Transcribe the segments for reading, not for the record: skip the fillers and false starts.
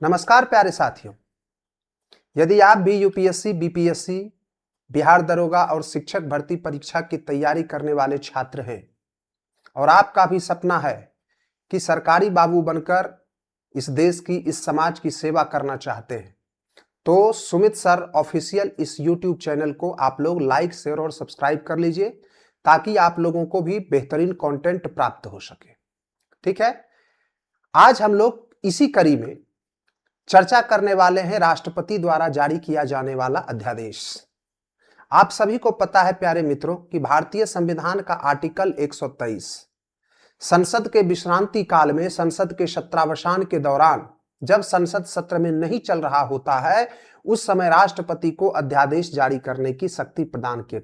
नमस्कार प्यारे साथियों। यदि आप भी यूपीएससी, बीपीएससी, बिहार दरोगा और शिक्षक भर्ती परीक्षा की तैयारी करने वाले छात्र हैं और आपका भी सपना है कि सरकारी बाबू बनकर इस देश की, इस समाज की सेवा करना चाहते हैं, तो सुमित सर ऑफिशियल इस यूट्यूब चैनल को आप लोग लाइक, शेयर और सब्सक्राइब कर लीजिए ताकि आप लोगों को भी बेहतरीन कंटेंट प्राप्त हो सके। ठीक है, आज हम लोग इसी कड़ी में चर्चा करने वाले हैं राष्ट्रपति द्वारा जारी किया जाने वाला अध्यादेश। आप सभी को पता है प्यारे मित्रों कि भारतीय संविधान का आर्टिकल 123 संसद के विश्रांति काल में, संसद के सत्रावसान के दौरान, जब संसद सत्र में नहीं चल रहा होता है, उस समय राष्ट्रपति को अध्यादेश जारी करने की शक्ति प्रदान की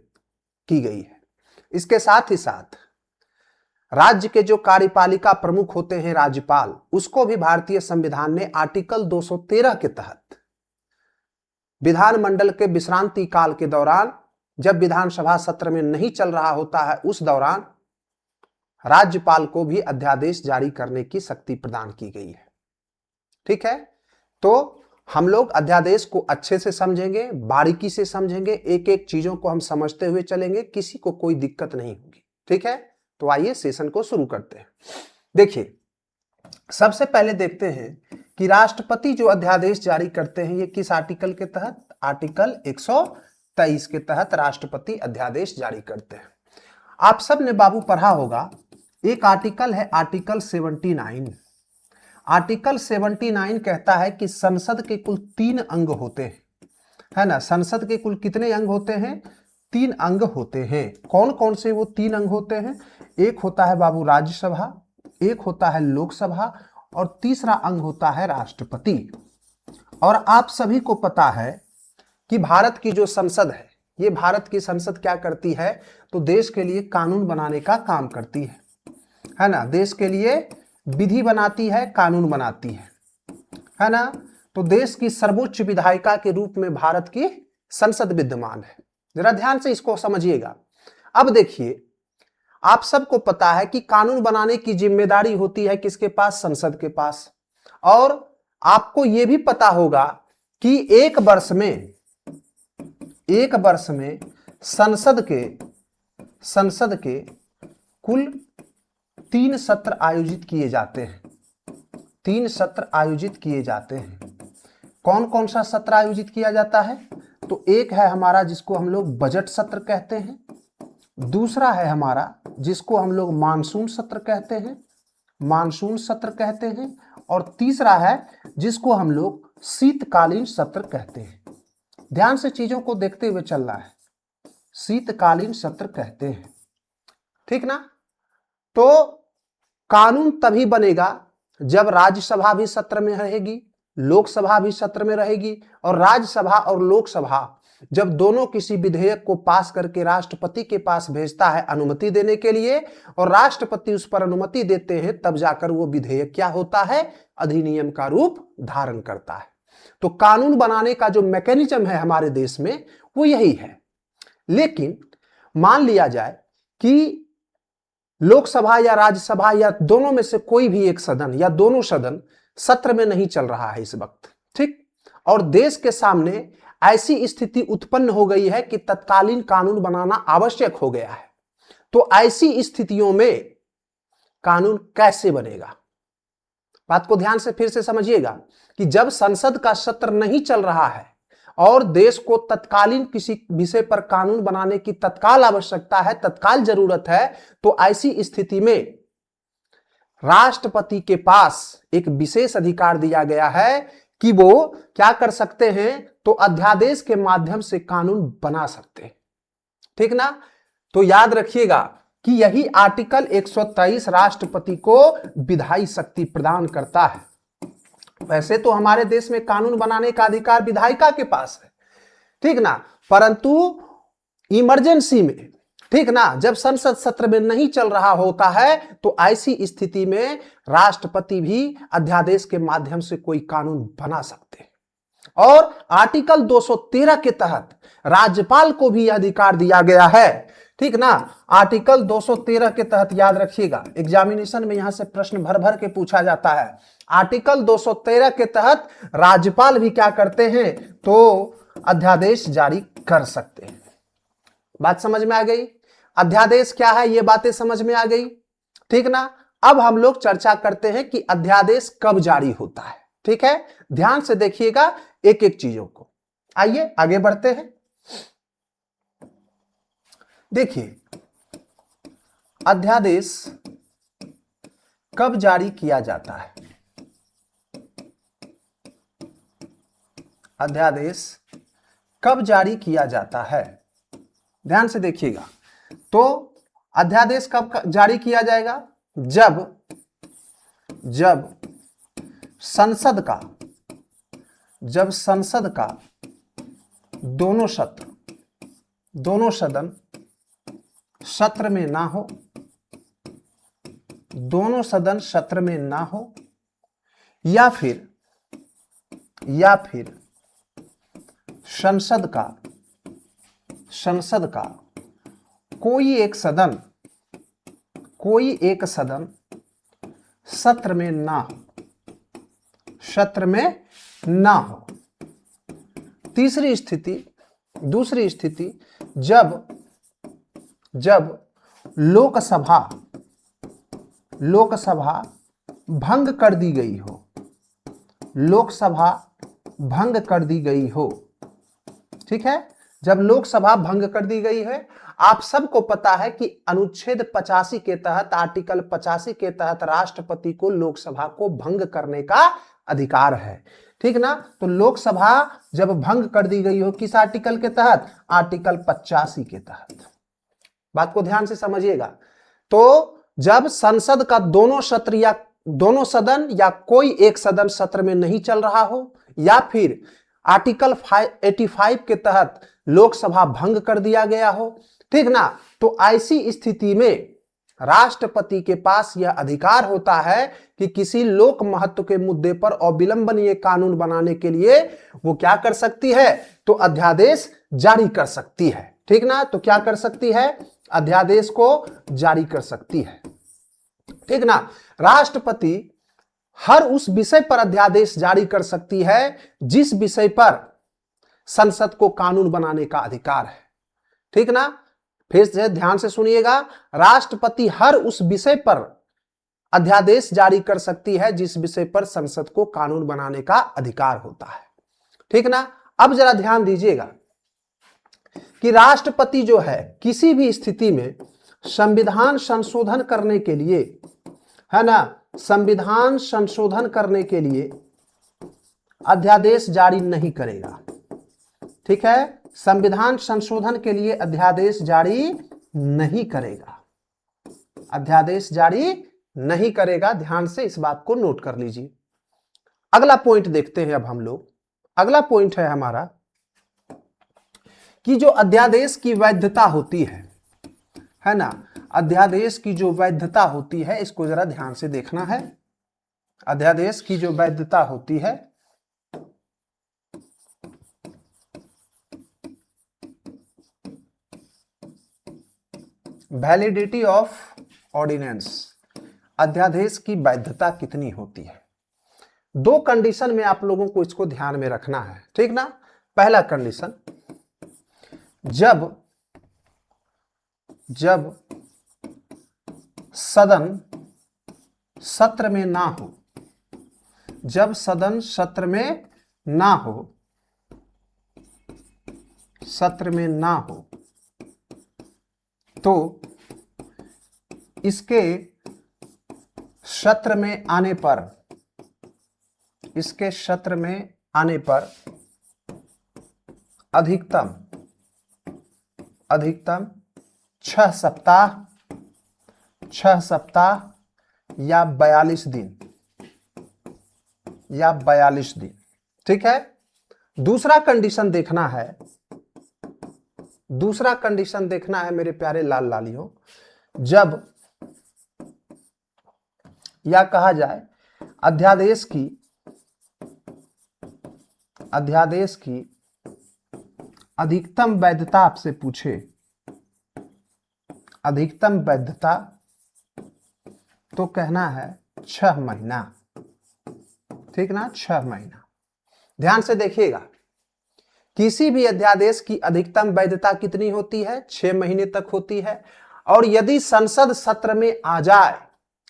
गई है। इसके साथ ही साथ राज्य के जो कार्यपालिका प्रमुख होते हैं, राज्यपाल, उसको भी भारतीय संविधान ने आर्टिकल 213 के तहत विधानमंडल के विश्रांति काल के दौरान, जब विधानसभा सत्र में नहीं चल रहा होता है, उस दौरान राज्यपाल को भी अध्यादेश जारी करने की शक्ति प्रदान की गई है। ठीक है, तो हम लोग अध्यादेश को अच्छे से समझेंगे, बारीकी से समझेंगे, एक एक चीजों को हम समझते हुए चलेंगे, किसी को कोई दिक्कत नहीं होगी। ठीक है, तो आइए सेशन को शुरू करते हैं। देखिए, सबसे पहले देखते हैं कि राष्ट्रपति जो अध्यादेश जारी करते हैं, ये किस आर्टिकल के तहत? आर्टिकल 123 के तहत राष्ट्रपति अध्यादेश जारी करते हैं। आप सब ने बाबू पढ़ा होगा, एक आर्टिकल है आर्टिकल 79। आर्टिकल 79 कहता है कि संसद के कुल 3 अंग होते हैं, है ना। संसद के कुल कितने अंग होते हैं? 3 अंग होते हैं। कौन कौन से वो 3 अंग होते हैं? एक होता है बाबू राज्यसभा, एक होता है लोकसभा और तीसरा अंग होता है राष्ट्रपति। और आप सभी को पता है कि भारत की जो संसद है, ये भारत की संसद क्या करती है? तो देश के लिए कानून बनाने का काम करती है ना। देश के लिए विधि बनाती है, कानून बनाती है ना। तो देश की सर्वोच्च विधायिका के रूप में भारत की संसद विद्यमान है। जरा ध्यान से इसको समझिएगा। अब देखिए, आप सबको पता है कि कानून बनाने की जिम्मेदारी होती है किसके पास? संसद के पास। और आपको यह भी पता होगा कि एक वर्ष में संसद के कुल 3 सत्र आयोजित किए जाते हैं। 3 सत्र आयोजित किए जाते हैं। कौन कौन सा सत्र आयोजित किया जाता है? तो एक है हमारा जिसको हम लोग बजट सत्र कहते हैं, दूसरा है हमारा जिसको हम लोग मानसून सत्र कहते हैं, और तीसरा है जिसको हम लोग शीतकालीन सत्र कहते हैं। ध्यान से चीजों को देखते हुए चलना है। शीतकालीन सत्र कहते हैं, ठीक ना। तो कानून तभी बनेगा जब राज्यसभा भी सत्र में रहेगी, लोकसभा भी सत्र में रहेगी, और राज्यसभा और लोकसभा जब दोनों किसी विधेयक को पास करके राष्ट्रपति के पास भेजता है अनुमति देने के लिए, और राष्ट्रपति उस पर अनुमति देते हैं, तब जाकर वो विधेयक क्या होता है? अधिनियम का रूप धारण करता है। तो कानून बनाने का जो मैकेनिज्म है हमारे देश में, वो यही है। लेकिन मान लिया जाए कि लोकसभा या राज्यसभा या दोनों में से कोई भी एक सदन या दोनों सदन सत्र में नहीं चल रहा है इस वक्त, ठीक, और देश के सामने ऐसी स्थिति उत्पन्न हो गई है कि तत्कालीन कानून बनाना आवश्यक हो गया है। तो ऐसी स्थितियों में कानून कैसे बनेगा? बात को ध्यान से फिर से समझिएगा कि जब संसद का सत्र नहीं चल रहा है और देश को तत्कालीन किसी विषय पर कानून बनाने की तत्काल आवश्यकता है, तत्काल जरूरत है, तो ऐसी स्थिति में राष्ट्रपति के पास एक विशेष अधिकार दिया गया है कि वो क्या कर सकते हैं? तो अध्यादेश के माध्यम से कानून बना सकते हैं, ठीक ना। तो याद रखिएगा कि यही आर्टिकल 123 राष्ट्रपति को विधायी शक्ति प्रदान करता है। वैसे तो हमारे देश में कानून बनाने का अधिकार विधायिका के पास है, ठीक ना, परंतु इमरजेंसी में, ठीक ना, जब संसद सत्र में नहीं चल रहा होता है, तो ऐसी स्थिति में राष्ट्रपति भी अध्यादेश के माध्यम से कोई कानून बना सकते हैं। और आर्टिकल 213 के तहत राज्यपाल को भी यह अधिकार दिया गया है। ठीक ना, आर्टिकल 213 के तहत याद रखिएगा, एग्जामिनेशन में यहां से प्रश्न भर भर के पूछा जाता है। आर्टिकल 213 के तहत राज्यपाल भी क्या करते हैं, तो अध्यादेश जारी कर सकते हैं। बात समझ में आ गई? अध्यादेश क्या है, ये बातें समझ में आ गई। ठीक ना, अब हम लोग चर्चा करते हैं कि अध्यादेश कब जारी होता है। ठीक है, ध्यान से देखिएगा एक एक चीजों को। आइए आगे बढ़ते हैं। देखिए, अध्यादेश कब जारी किया जाता है? अध्यादेश कब जारी किया जाता है? ध्यान से देखिएगा। तो अध्यादेश कब जारी किया जाएगा? जब संसद का दोनों सदन सत्र में ना हो, दोनों सदन सत्र में ना हो, या फिर संसद का कोई एक सदन सत्र में ना हो। दूसरी स्थिति जब लोकसभा भंग कर दी गई हो, ठीक है, जब लोकसभा भंग कर दी गई है। आप सबको पता है कि अनुच्छेद 85 के तहत, आर्टिकल 85 के तहत राष्ट्रपति को लोकसभा को भंग करने का अधिकार है। ठीक ना, तो लोकसभा जब भंग कर दी गई हो, किस आर्टिकल के तहत? आर्टिकल 85 के तहत। बात को ध्यान से समझिएगा। तो जब संसद का दोनों सदन या कोई एक सदन सत्र में नहीं चल रहा हो, या फिर आर्टिकल 85 के तहत लोकसभा भंग कर दिया गया हो, ठीक ना, तो ऐसी स्थिति में राष्ट्रपति के पास यह अधिकार होता है कि किसी लोक महत्व के मुद्दे पर अविलंबनीय कानून बनाने के लिए वो क्या कर सकती है, तो अध्यादेश जारी कर सकती है। ठीक ना, तो क्या कर सकती है? अध्यादेश को जारी कर सकती है। ठीक ना, राष्ट्रपति हर उस विषय पर अध्यादेश जारी कर सकती है जिस विषय पर संसद को कानून बनाने का अधिकार है। ठीक ना, फिर से ध्यान से सुनिएगा, राष्ट्रपति हर उस विषय पर अध्यादेश जारी कर सकती है जिस विषय पर संसद को कानून बनाने का अधिकार होता है। ठीक ना, अब जरा ध्यान दीजिएगा कि राष्ट्रपति जो है किसी भी स्थिति में संविधान संशोधन करने के लिए, है ना, संविधान संशोधन करने के लिए अध्यादेश जारी नहीं करेगा। ठीक है, संविधान संशोधन के लिए अध्यादेश जारी नहीं करेगा, अध्यादेश जारी नहीं करेगा। ध्यान से इस बात को नोट कर लीजिए। अगला पॉइंट देखते हैं अब हम लोग। अगला पॉइंट है हमारा कि जो अध्यादेश की वैधता होती है ना, अध्यादेश की जो वैधता होती है, इसको जरा ध्यान से देखना है। अध्यादेश की जो वैधता होती है, वैलिडिटी ऑफ ऑर्डिनेंस, अध्यादेश की वैधता कितनी होती है। दो कंडीशन में आप लोगों को इसको ध्यान में रखना है। ठीक ना, पहला कंडीशन, जब सदन सत्र में ना हो, जब सदन सत्र में ना हो, सत्र में ना हो, तो इसके सत्र में आने पर, इसके सत्र में आने पर अधिकतम 6 सप्ताह या 42 दिन, या 42 दिन। ठीक है, दूसरा कंडीशन देखना है, दूसरा कंडीशन देखना है मेरे प्यारे लाल लालियों, जब या कहा जाए अध्यादेश अध्यादेश की अधिकतम वैधता आपसे पूछे, अधिकतम वैधता, तो कहना है 6 महीना। ठीक ना, 6 महीना। ध्यान से देखिएगा, किसी भी अध्यादेश की अधिकतम वैधता कितनी होती है? 6 महीने तक होती है। और यदि संसद सत्र में आ जाए,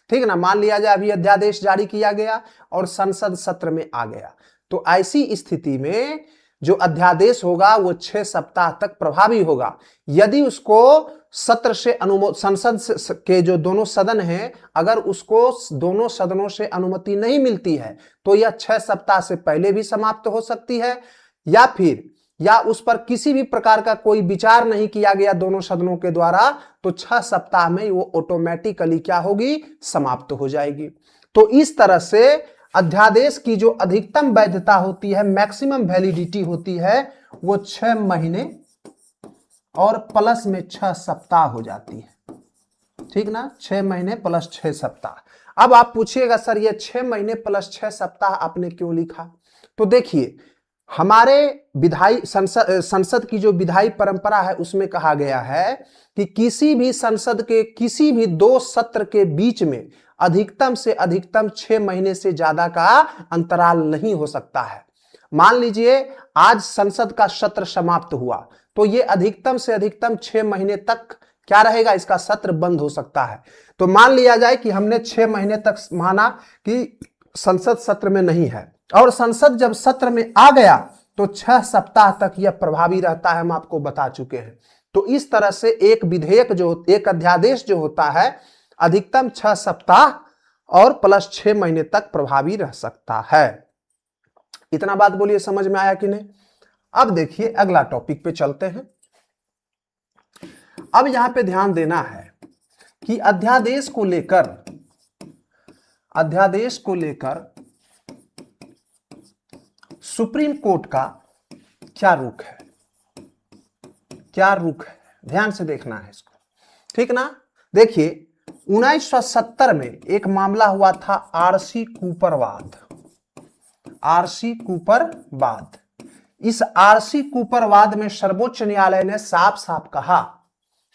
ठीक ना, मान लिया जाए अभी अध्यादेश जारी किया गया और संसद सत्र में आ गया, तो ऐसी स्थिति में जो अध्यादेश होगा वो 6 सप्ताह तक प्रभावी होगा। यदि उसको सत्र से संसद के जो दोनों सदन हैं, अगर उसको दोनों सदनों से अनुमति नहीं मिलती है तो यह 6 सप्ताह से पहले भी समाप्त हो सकती है, या उस पर किसी भी प्रकार का कोई विचार नहीं किया गया दोनों सदनों के द्वारा, तो 6 सप्ताह में वो ऑटोमेटिकली क्या होगी? समाप्त हो जाएगी। तो इस तरह से अध्यादेश की जो अधिकतम वैधता होती है, मैक्सिमम वैलिडिटी होती है, वो 6 महीने और प्लस में 6 सप्ताह हो जाती है। ठीक ना, 6 महीने प्लस 6 सप्ताह। अब आप पूछिएगा सर ये 6 महीने प्लस 6 सप्ताह आपने क्यों लिखा? तो देखिए, हमारे विधायी संसद की जो विधायी परंपरा है उसमें कहा गया है कि किसी भी संसद के किसी भी 2 सत्र के बीच में अधिकतम से अधिकतम 6 महीने से ज्यादा का अंतराल नहीं हो सकता है। मान लीजिए आज संसद का सत्र समाप्त हुआ तो ये अधिकतम से अधिकतम 6 महीने तक क्या रहेगा? इसका सत्र बंद हो सकता है। तो मान लिया जाए कि हमने 6 महीने तक माना कि संसद सत्र में नहीं है, और संसद जब सत्र में आ गया तो 6 सप्ताह तक यह प्रभावी रहता है, हम आपको बता चुके हैं। तो इस तरह से एक विधेयक एक अध्यादेश जो होता है अधिकतम 6 सप्ताह और प्लस 6 महीने तक प्रभावी रह सकता है। इतना बात बोलिए, समझ में आया कि नहीं? अब देखिए अगला टॉपिक पे चलते हैं। अब यहां पे ध्यान देना है कि अध्यादेश को लेकर सुप्रीम कोर्ट का क्या रुख है, ध्यान से देखना है इसको। ठीक ना, देखिए 1970 में एक मामला हुआ था आरसी कूपरवाद। इस आरसी कूपरवाद में सर्वोच्च न्यायालय ने साफ साफ कहा,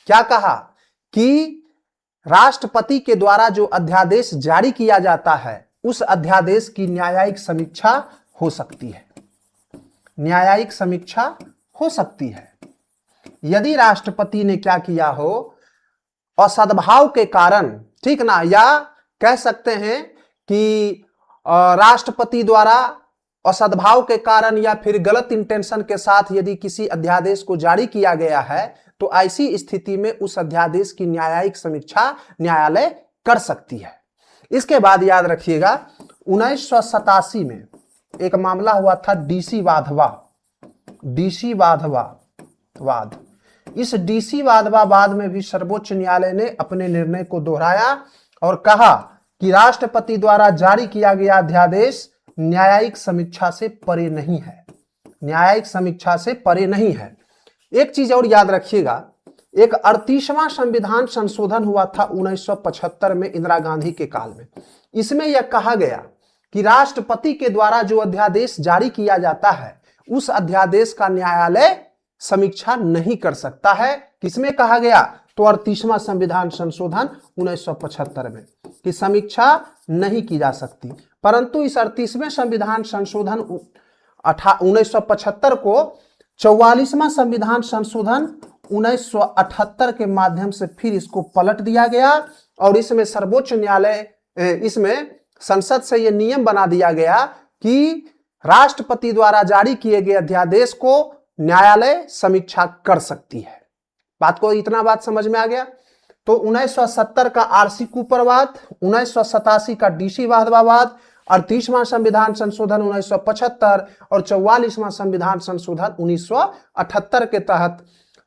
क्या कहा? कि राष्ट्रपति के द्वारा जो अध्यादेश जारी किया जाता है उस अध्यादेश की न्यायिक समीक्षा हो सकती है, न्यायिक समीक्षा हो सकती है। यदि राष्ट्रपति ने क्या किया हो, असद्भाव के कारण, ठीक ना, या कह सकते हैं कि राष्ट्रपति द्वारा असद्भाव के कारण या फिर गलत इंटेंशन के साथ यदि किसी अध्यादेश को जारी किया गया है तो ऐसी स्थिति में उस अध्यादेश की न्यायिक समीक्षा न्यायालय कर सकती है। इसके बाद याद रखिएगा 1987 में एक मामला हुआ था डीसी वाधवा। इस डीसी वाधवा में भी सर्वोच्च न्यायालय ने अपने निर्णय को दोहराया और कहा कि राष्ट्रपति द्वारा जारी किया गया अध्यादेश न्यायिक समीक्षा से परे नहीं है, न्यायिक समीक्षा से परे नहीं है। एक चीज और याद रखिएगा, एक 38वां संविधान संशोधन हुआ था 1975 में इंदिरा गांधी के काल में। इसमें यह कहा गया कि राष्ट्रपति के द्वारा जो अध्यादेश जारी किया जाता है उस अध्यादेश का न्यायालय समीक्षा नहीं कर सकता है। किसमें कहा गया? तो 38वां संविधान संशोधन 1975 में कि समीक्षा नहीं की जा सकती। परंतु इस 38वें संविधान संशोधन 1975 को 44वां संविधान संशोधन 1978 के माध्यम से फिर इसको पलट दिया गया और इसमें सर्वोच्च न्यायालय, इसमें संसद से यह नियम बना दिया गया कि राष्ट्रपति द्वारा जारी किए गए अध्यादेश को न्यायालय समीक्षा कर सकती है। बात को इतना बात समझ में आ गया? तो 1970 का आरसी कूपरवाद, 1987 का डीसी वाधवावाद, 38वां संविधान संशोधन 1975 और 44वां संविधान संशोधन 1978 के तहत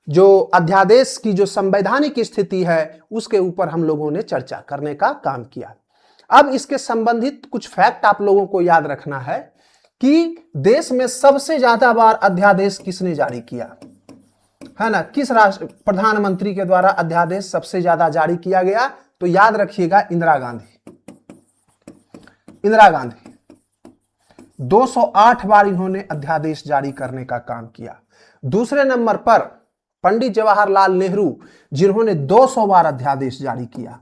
जो अध्यादेश की जो संवैधानिक स्थिति है उसके ऊपर हम लोगों ने चर्चा करने का काम किया। अब इसके संबंधित कुछ फैक्ट आप लोगों को याद रखना है कि देश में सबसे ज्यादा बार अध्यादेश किसने जारी किया है ना, किस प्रधानमंत्री के द्वारा अध्यादेश सबसे ज्यादा जारी किया गया? तो याद रखिएगा इंदिरा गांधी। 208 बार इन्होंने अध्यादेश जारी करने का काम किया। दूसरे नंबर पर पंडित जवाहरलाल नेहरू, जिन्होंने 200 बार अध्यादेश जारी किया,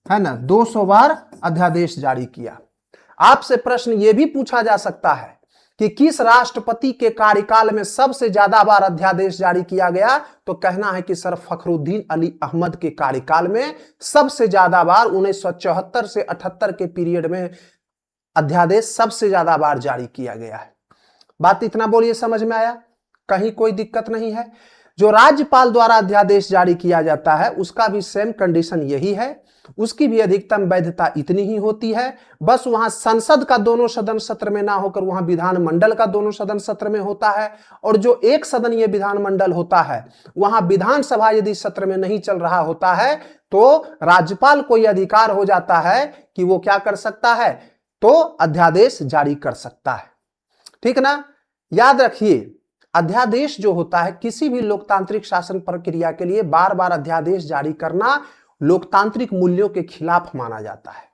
है ना, 200 बार अध्यादेश जारी किया। आपसे प्रश्न यह भी पूछा जा सकता है कि किस राष्ट्रपति के कार्यकाल में सबसे ज्यादा बार अध्यादेश जारी किया गया, तो कहना है कि सर फखरुद्दीन अली अहमद के कार्यकाल में सबसे ज्यादा बार 1974 से 78 के पीरियड में अध्यादेश सबसे ज्यादा बार जारी किया गया है। बात इतना बोलिए, समझ में आया? कहीं कोई दिक्कत नहीं है। जो राज्यपाल द्वारा अध्यादेश जारी किया जाता है उसका भी सेम कंडीशन यही है, उसकी भी अधिकतम वैधता इतनी ही होती है, बस वहां संसद का दोनों सदन सत्र में ना होकर वहां विधानमंडल का दोनों सदन सत्र में होता है। और जो एक सदनीय विधानमंडल होता है वहां विधानसभा यदि सत्र में नहीं चल रहा होता है तो राज्यपाल को यह अधिकार हो जाता है कि वो क्या कर सकता है, तो अध्यादेश जारी कर सकता है। ठीक ना? याद रखिए, अध्यादेश जो होता है किसी भी लोकतांत्रिक शासन प्रक्रिया के लिए बार बार अध्यादेश जारी करना लोकतांत्रिक मूल्यों के खिलाफ माना जाता है।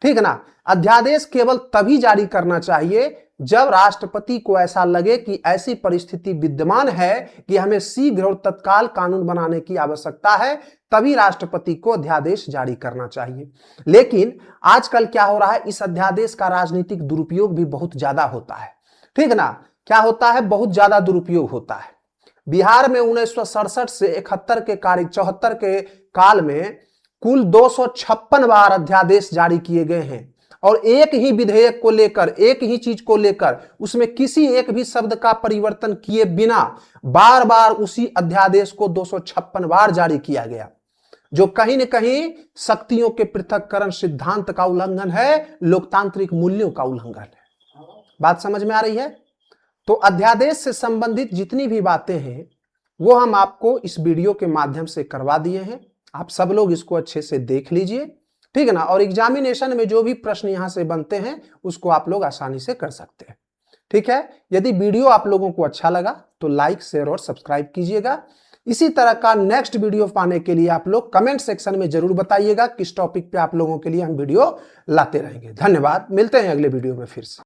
ठीक है ना? अध्यादेश केवल तभी जारी करना चाहिए जब राष्ट्रपति को ऐसा लगे कि ऐसी परिस्थिति विद्यमान है कि हमें शीघ्र और तत्काल कानून बनाने की आवश्यकता है, तभी राष्ट्रपति को अध्यादेश जारी करना चाहिए। लेकिन आजकल क्या हो रहा है, इस अध्यादेश का राजनीतिक दुरुपयोग भी बहुत ज्यादा होता है। ठीक है ना? क्या होता है, बहुत ज्यादा दुरुपयोग होता है। बिहार में 1967 से 74 के काल में कुल 256 बार अध्यादेश जारी किए गए हैं और एक ही विधेयक को लेकर, एक ही चीज को लेकर, उसमें किसी एक भी शब्द का परिवर्तन किए बिना बार बार उसी अध्यादेश को 256 बार जारी किया गया, जो कहीं न कहीं शक्तियों के पृथक्करण सिद्धांत का उल्लंघन है, लोकतांत्रिक मूल्यों का उल्लंघन है। बात समझ में आ रही है? तो अध्यादेश से संबंधित जितनी भी बातें हैं वो हम आपको इस वीडियो के माध्यम से करवा दिए हैं। आप सब लोग इसको अच्छे से देख लीजिए, ठीक है ना? और एग्जामिनेशन में जो भी प्रश्न यहां से बनते हैं उसको आप लोग आसानी से कर सकते हैं। ठीक है? यदि वीडियो आप लोगों को अच्छा लगा तो लाइक, शेयर और सब्सक्राइब कीजिएगा। इसी तरह का नेक्स्ट वीडियो पाने के लिए आप लोग कमेंट सेक्शन में जरूर बताइएगा किस टॉपिक पे आप लोगों के लिए हम वीडियो लाते रहेंगे। धन्यवाद, मिलते हैं अगले वीडियो में फिर से।